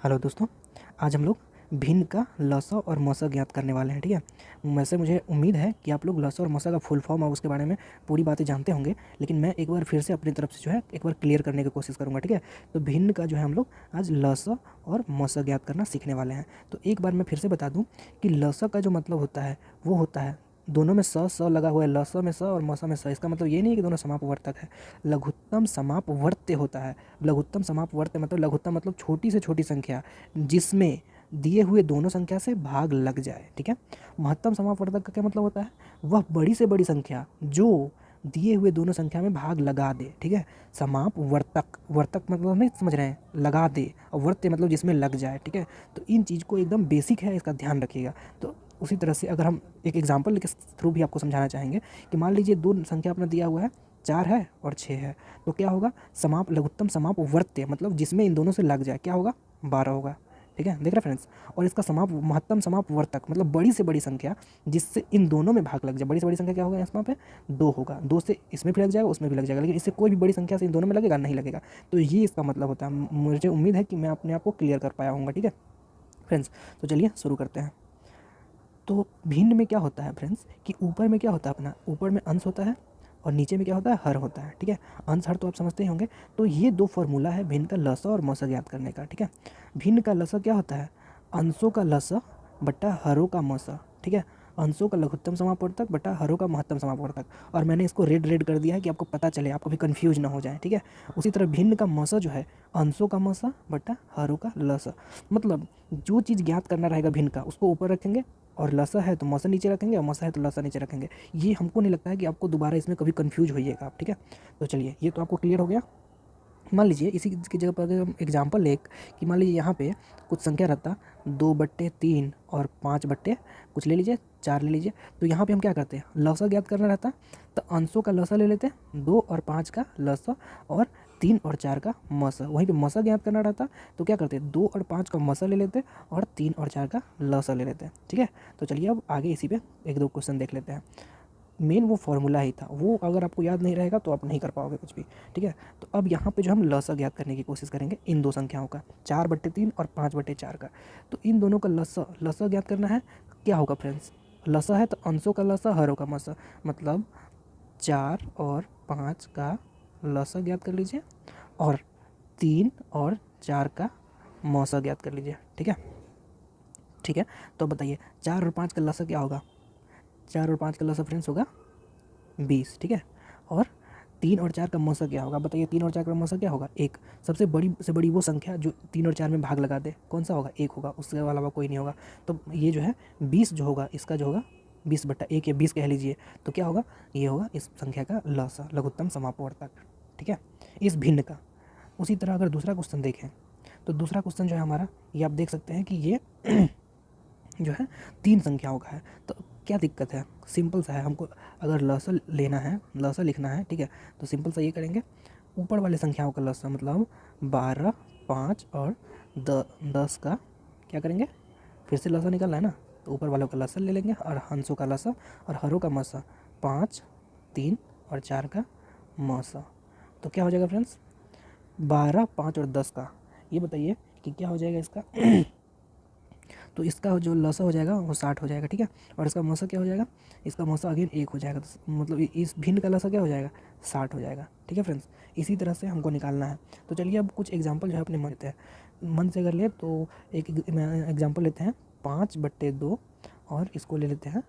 Hello दोस्तों, आज हम लोग भिन्न का लसा और मसा ज्ञात करने वाले हैं। ठीक है, वैसे मुझे उम्मीद है कि आप लोग लसा और मसा का फुल फॉर्म और उसके बारे में पूरी बातें जानते होंगे, लेकिन मैं एक बार फिर से अपनी तरफ से जो है एक बार क्लियर करने की कोशिश करूंगा। ठीक है, तो भिन्न का जो है हम लोग आज लसा और मसा ज्ञात करना सीखने वाले हैं। तो एक बार मैं फिर से बता दूं कि लसा का जो मतलब होता है वो होता है, दोनों में स लगा हुआ है, लसा में स और मसा में स। इसका मतलब ये नहीं है कि दोनों समापवर्तक है, लघुत्तम समापवर्त्य होता है। लघुत्तम समापवर्त्य मतलब लघुत्तम मतलब छोटी से छोटी संख्या जिसमें दिए हुए दोनों संख्या से भाग लग जाए। ठीक है, महत्तम समापवर्तक का क्या मतलब होता है, वह बड़ी से बड़ी संख्या जो दिए हुए दोनों संख्या में भाग लगा दे। ठीक है, समाप वर्तक, वर्तक मतलब नहीं समझ रहे हैं, लगा दे, और वर्त्य मतलब जिसमें लग जाए। ठीक है, तो इन चीज़ को एकदम बेसिक है, इसका ध्यान रखिएगा। तो उसी तरह से अगर हम एक एग्जांपल के थ्रू भी आपको समझाना चाहेंगे कि मान लीजिए दो संख्या अपना दिया हुआ है, 4 है और 6 है, तो क्या होगा, समाप लघुत्तम समाप वर्त्य मतलब जिसमें इन दोनों से लग जाए, क्या होगा, 12 होगा। ठीक है, देख रहे फ्रेंड्स। और इसका समाप महत्तम समाप वर्तक मतलब बड़ी से बड़ी संख्या जिससे इन दोनों में भाग लग जाए। बड़ी से बड़ी संख्या क्या होगा, यहाँ पे 2 होगा, 2 से इसमें भी लग जाएगा, उसमें भी लग जाएगा, लेकिन इससे कोई भी बड़ी संख्या से इन दोनों में लगेगा नहीं लगेगा। तो ये इसका मतलब होता है। मुझे उम्मीद है कि मैं अपने आप को क्लियर कर पाया हूँगा। ठीक है फ्रेंड्स, तो चलिए शुरू करते हैं। तो भिन्न में क्या होता है फ्रेंड्स कि ऊपर में क्या होता है, अपना ऊपर में अंश होता है और नीचे में क्या होता है, हर होता है। ठीक है, अंश हर तो आप समझते ही होंगे। तो ये दो फॉर्मूला है भिन्न का लसा और मसा ज्ञात करने का। ठीक है, भिन्न का लसा क्या होता है, अंशों का लसा बट्टा हरों का मसा। ठीक है, अंशों का लघुत्तम समापवर्तक बटा हरों का महत्तम समापवर्तक। और मैंने इसको रेड रेड कर दिया है कि आपको पता चले, आपको भी कंफ्यूज ना हो जाए। ठीक है, उसी तरह भिन्न का मसा जो है अंशों का मसा बटा हरों का लसा। मतलब जो चीज़ ज्ञात करना रहेगा भिन्न का, उसको ऊपर रखेंगे, और लसा है तो मसा नीचे रखेंगे, और मसा है तो लसा नीचे रखेंगे। ये हमको नहीं लगता है कि आपको दोबारा इसमें कभी कंफ्यूज होइएगा आप। ठीक है, तो चलिए ये तो आपको क्लियर हो गया। मान लीजिए इसी की जगह पर अगर हम एग्जाम्पल ले कि मान लीजिए यहाँ पे कुछ संख्या रहता 2/3 और 5 कुछ ले लीजिए, 4 ले लीजिए। तो यहाँ पे हम क्या करते हैं, लसा ज्ञात करना रहता, तो अंशों का लसा ले लेते हैं, 2 और 5 का लसा और 3 और 4 का मसा। वहीं पे मसा ज्ञात करना रहता तो क्या करते हैं, 2 और 5 का मसा ले लेते और 3 और 4 का लसा ले लेते हैं। ठीक है, तो चलिए अब आगे इसी पे एक दो क्वेश्चन देख लेते हैं। मेन वो फार्मूला ही था, वो अगर आपको याद नहीं रहेगा तो आप नहीं कर पाओगे कुछ भी। ठीक है, तो अब यहाँ पे जो हम लसा ज्ञात करने की कोशिश करेंगे इन दो संख्याओं का, 4/3 और 5/4 का। तो इन दोनों का लसा लसा ज्ञात करना है। क्या होगा फ्रेंड्स, लसा है तो अंशों का लसा हरों का मसा, मतलब 4 और 5 का लसा ज्ञात कर लीजिए और 3 और 4 का मौसा ज्ञात कर लीजिए। ठीक है, ठीक है। तो बताइए 4 और 5 का लसा क्या होगा, 4 और 5 का लसा फ्रेंड्स होगा 20। ठीक है, और 3 और 4 का मौसा क्या होगा, बताइए 3 और 4 का मौसा क्या होगा, 1। सबसे बड़ी से बड़ी वो संख्या जो 3 और 4 में भाग लगा दे, कौन सा होगा, 1 होगा, उसके अलावा कोई नहीं होगा। तो ये जो है 20 जो होगा, इसका जो होगा 20/1 या 20 कह लीजिए, तो क्या होगा, ये होगा इस संख्या का लसा, लघुत्तम समापवर्तक। ठीक है, इस भिन्न का। उसी तरह अगर दूसरा क्वेश्चन देखें, तो दूसरा क्वेश्चन जो है हमारा, ये आप देख सकते हैं कि ये जो है 3 संख्याओं का है। तो क्या दिक्कत है, सिंपल सा है। हमको अगर लसा लेना है, लसा लिखना है, ठीक है, तो सिंपल सा ये करेंगे, ऊपर वाले संख्याओं का लसा मतलब 12, 5 और 10 का क्या करेंगे, फिर से लसा निकालना है ना, तो ऊपर वालों का लसा ले लेंगे और हंसों का लसा और हरों का मसा, 5, 3 और 4 का मसा। तो क्या हो जाएगा फ्रेंड्स, 12, 5 और 10 का, ये बताइए कि क्या हो जाएगा इसका। तो इसका जो लसा हो जाएगा वो 60 हो जाएगा। ठीक है, और इसका मौसा क्या हो जाएगा, इसका मौसा अगेन 1 हो जाएगा, तो मतलब इस भिन्न का लसा क्या हो जाएगा, 60 हो जाएगा। ठीक है फ्रेंड्स, इसी तरह से हमको निकालना है। तो चलिए अब कुछ एग्जांपल जो है अपने मन लेते हैं, मन से अगर ले तो एक एग्जांपल लेते हैं, 5/2 और इसको ले लेते हैं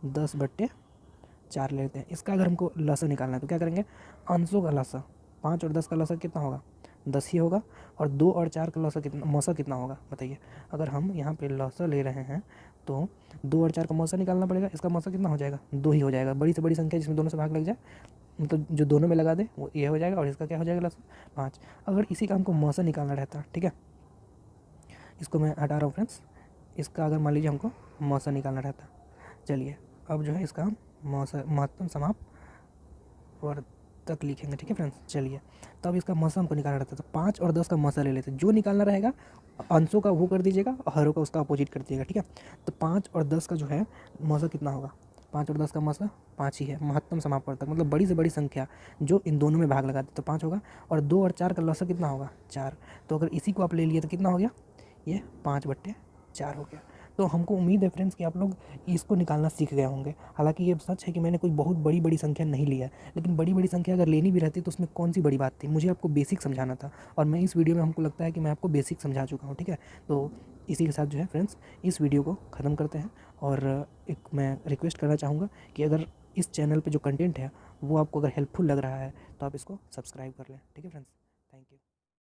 10/4 ले लेते हैं। इसका अगर हमको लसा निकालना है तो क्या करेंगे, अंशों का लसा, 5 और 10 का लसा कितना होगा, 10 ही होगा, और 2 और 4 का लसा कितना, मौसा कितना होगा बताइए। अगर हम यहाँ पे लसा ले रहे हैं तो 2 और 4 का मौसा निकालना पड़ेगा, इसका मौसा कितना हो जाएगा, 2 ही हो जाएगा। बड़ी से बड़ी संख्या जिसमें दोनों से भाग लग जाए, मतलब जो दोनों में लगा दे वो ये हो जाएगा, और इसका क्या हो जाएगा लसा 5। अगर इसी का हमको मौसा निकालना रहता, ठीक है, इसको मैं हटा रहा हूँ फ्रेंड्स, इसका अगर मान लीजिए हमको मौसा निकालना रहता, चलिए अब जो है इसका हम मौसा महत्तम समाप्त वर्तक लिखेंगे। ठीक है फ्रेंड्स, चलिए तब इसका मौसा हमको निकालना रहता है, तो 5 और 10 का मौसा ले लेते हैं, जो निकालना रहेगा अंशों का वो कर दीजिएगा और हरों का उसका अपोजिट कर दीजिएगा। ठीक है, तो 5 और 10 का जो है मौसा कितना होगा, 5 और 10 का मौसा 5 ही है, महत्तम समापवर्तक मतलब बड़ी से बड़ी संख्या जो इन दोनों में भाग लगाते तो 5 होगा, और 2 और 4 का लसा कितना होगा, 4। तो अगर इसी को आप ले लिए तो कितना हो गया, ये 5/4 हो गया। तो हमको उम्मीद है फ्रेंड्स कि आप लोग इसको निकालना सीख गए होंगे। हालांकि ये सच है कि मैंने कोई बहुत बड़ी बड़ी संख्या नहीं लिया, लेकिन बड़ी बड़ी संख्या अगर लेनी भी रहती तो उसमें कौन सी बड़ी बात थी। मुझे आपको बेसिक समझाना था, और मैं इस वीडियो में हमको लगता है कि मैं आपको बेसिक समझा चुका हूँ, ठीक है। तो इसी के साथ जो है फ्रेंड्स इस वीडियो को ख़त्म करते हैं। और एक मैं रिक्वेस्ट करना चाहूँगा कि अगर इस चैनल पे जो कंटेंट है वो आपको अगर हेल्पफुल लग रहा है तो आप इसको सब्सक्राइब कर लें, ठीक है फ्रेंड्स।